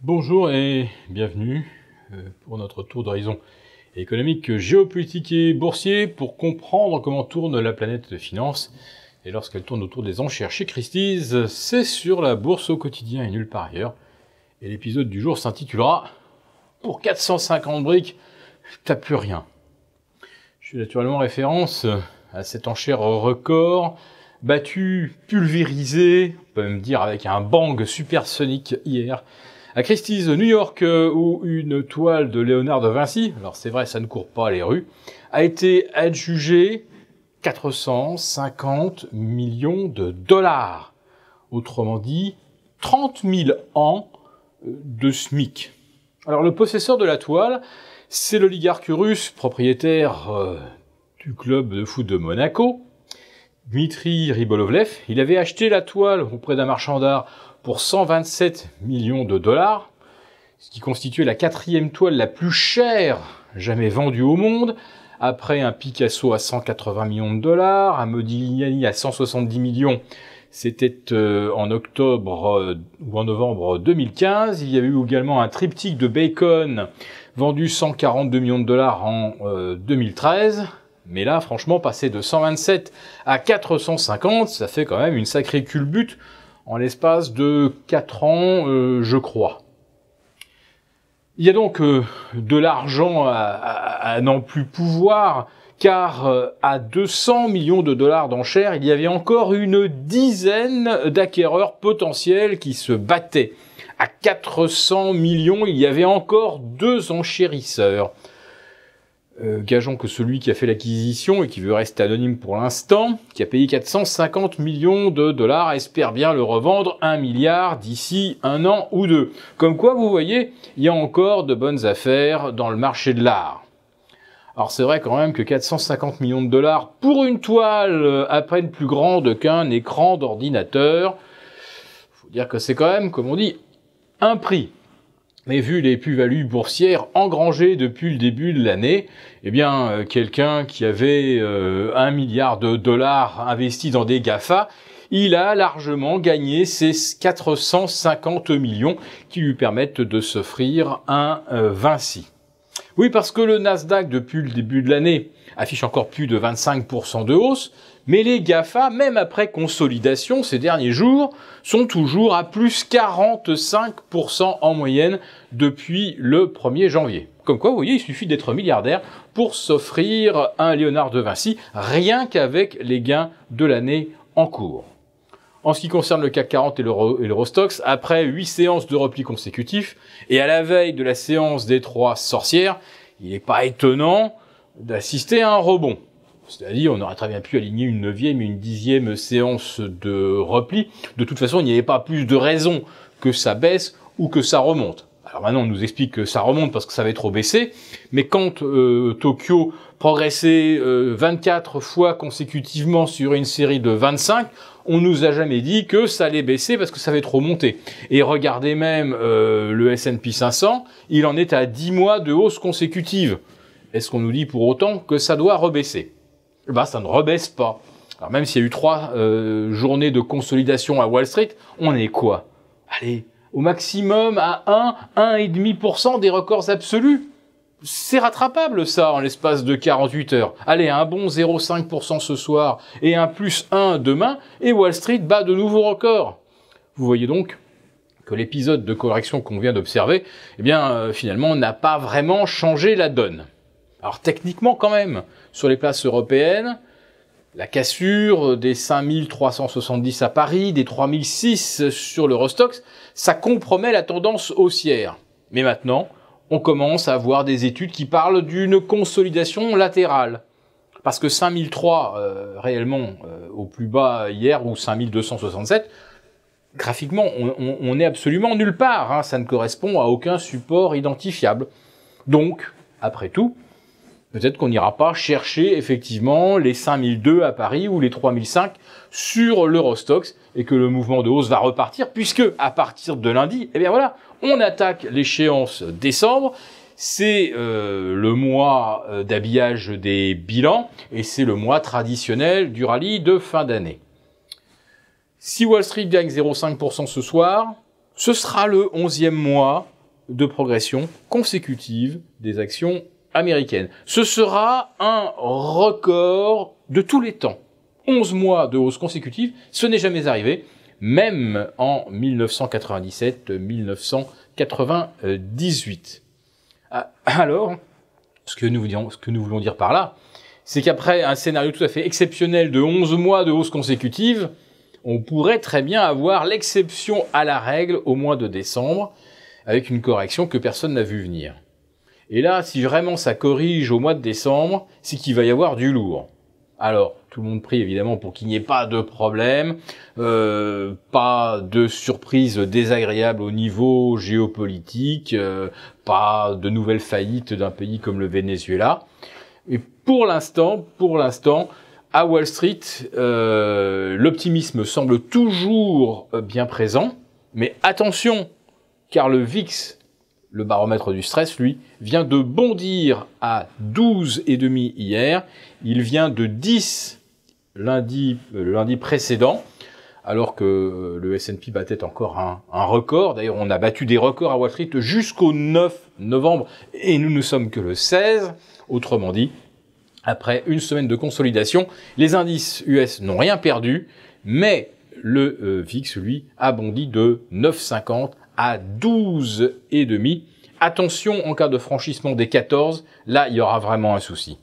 Bonjour et bienvenue pour notre tour d'horizon économique, géopolitique et boursier pour comprendre comment tourne la planète de finance. Et lorsqu'elle tourne autour des enchères chez Christie's, c'est sur la bourse au quotidien et nulle part ailleurs. Et l'épisode du jour s'intitulera « Pour 450 briques, t'as plus rien ». Je fais naturellement référence à cette enchère record, battue, pulvérisée, on peut même dire avec un bang supersonique hier, à Christie's New York, où une toile de Léonard de Vinci, alors c'est vrai ça ne court pas les rues, a été adjugée 450 millions de dollars. Autrement dit, 30 000 ans de SMIC. Alors le possesseur de la toile, c'est l'oligarque russe, propriétaire du club de foot de Monaco, Dmitri Ribolovlev. Il avait acheté la toile auprès d'un marchand d'art pour 127 millions de dollars, ce qui constituait la 4e toile la plus chère jamais vendue au monde, après un Picasso à 180 millions de dollars, un Modigliani à 170 millions, c'était en octobre ou en novembre 2015. Il y avait eu également un triptyque de Bacon vendu 142 millions de dollars en 2013. Mais là, franchement, passer de 127 à 450, ça fait quand même une sacrée culbute en l'espace de 4 ans, je crois. Il y a donc de l'argent à n'en plus pouvoir, car à 200 millions de dollars d'enchères, il y avait encore une dizaine d'acquéreurs potentiels qui se battaient. À 400 millions, il y avait encore 2 enchérisseurs. Gageons que celui qui a fait l'acquisition et qui veut rester anonyme pour l'instant, qui a payé 450 millions de dollars, espère bien le revendre 1 milliard d'ici 1 an ou 2. Comme quoi, vous voyez, il y a encore de bonnes affaires dans le marché de l'art. Alors c'est vrai quand même que 450 millions de dollars pour une toile à peine plus grande qu'un écran d'ordinateur, faut dire que c'est quand même, comme on dit, un prix. Mais vu les plus-values boursières engrangées depuis le début de l'année, eh bien, quelqu'un qui avait 1 milliard de dollars investis dans des GAFA, il a largement gagné ces 450 millions qui lui permettent de s'offrir un Vinci. Oui, parce que le Nasdaq, depuis le début de l'année, affiche encore plus de 25% de hausse, mais les GAFA, même après consolidation ces derniers jours, sont toujours à plus 45% en moyenne depuis le 1er janvier. Comme quoi, vous voyez, il suffit d'être milliardaire pour s'offrir un Léonard de Vinci, rien qu'avec les gains de l'année en cours. En ce qui concerne le CAC 40 et l'Eurostoxx, après 8 séances de repli consécutifs, et à la veille de la séance des 3 sorcières, il n'est pas étonnant d'assister à un rebond. C'est-à-dire, on aurait très bien pu aligner une 9e et une 10e séance de repli. De toute façon, il n'y avait pas plus de raison que ça baisse ou que ça remonte. Alors maintenant, on nous explique que ça remonte parce que ça avait trop baissé. Mais quand Tokyo progressait 24 fois consécutivement sur une série de 25, on nous a jamais dit que ça allait baisser parce que ça avait trop monté. Et regardez même le S&P 500, il en est à 10 mois de hausse consécutive. Est-ce qu'on nous dit pour autant que ça doit rebaisser ? Eh ben, ça ne rebaisse pas. Alors même s'il y a eu 3 journées de consolidation à Wall Street, on est quoi? Allez, au maximum à 1,5% des records absolus. C'est rattrapable ça en l'espace de 48 heures. Allez, un bon 0,5% ce soir et un plus 1 demain, et Wall Street bat de nouveaux records. Vous voyez donc que l'épisode de correction qu'on vient d'observer, eh bien, finalement, n'a pas vraiment changé la donne. Alors techniquement quand même, sur les places européennes, la cassure des 5370 à Paris, des 3006 sur l'Eurostoxx, ça compromet la tendance haussière. Mais maintenant, on commence à voir des études qui parlent d'une consolidation latérale. Parce que 5003 réellement au plus bas hier, ou 5267, graphiquement, on est absolument nulle part. Hein, ça ne correspond à aucun support identifiable. Donc, après tout, peut-être qu'on n'ira pas chercher effectivement les 5002 à Paris ou les 3005 sur l'Eurostoxx et que le mouvement de hausse va repartir puisque à partir de lundi, eh bien voilà, on attaque l'échéance décembre. C'est le mois d'habillage des bilans et c'est le mois traditionnel du rallye de fin d'année. Si Wall Street gagne 0,5% ce soir, ce sera le 11e mois de progression consécutive des actions américaines. Ce sera un record de tous les temps. 11 mois de hausse consécutive, ce n'est jamais arrivé, même en 1997-1998. Alors, ce que nous voulons dire par là, c'est qu'après un scénario tout à fait exceptionnel de 11 mois de hausse consécutive, on pourrait très bien avoir l'exception à la règle au mois de décembre, avec une correction que personne n'a vu venir. Et là, si vraiment ça corrige au mois de décembre, c'est qu'il va y avoir du lourd. Alors, tout le monde prie évidemment pour qu'il n'y ait pas de problème, pas de surprise désagréable au niveau géopolitique, pas de nouvelles faillites d'un pays comme le Venezuela. Et pour l'instant, à Wall Street, l'optimisme semble toujours bien présent, mais attention, car le VIX, le baromètre du stress, lui, vient de bondir à 12,5 hier. Il vient de 10 le lundi précédent, alors que le S&P battait encore un record. D'ailleurs, on a battu des records à Wall Street jusqu'au 9 novembre, et nous ne sommes que le 16. Autrement dit, après une semaine de consolidation, les indices US n'ont rien perdu, mais le VIX, lui, a bondi de 9,50 à 12,5. Attention, en cas de franchissement des 14, là, il y aura vraiment un souci.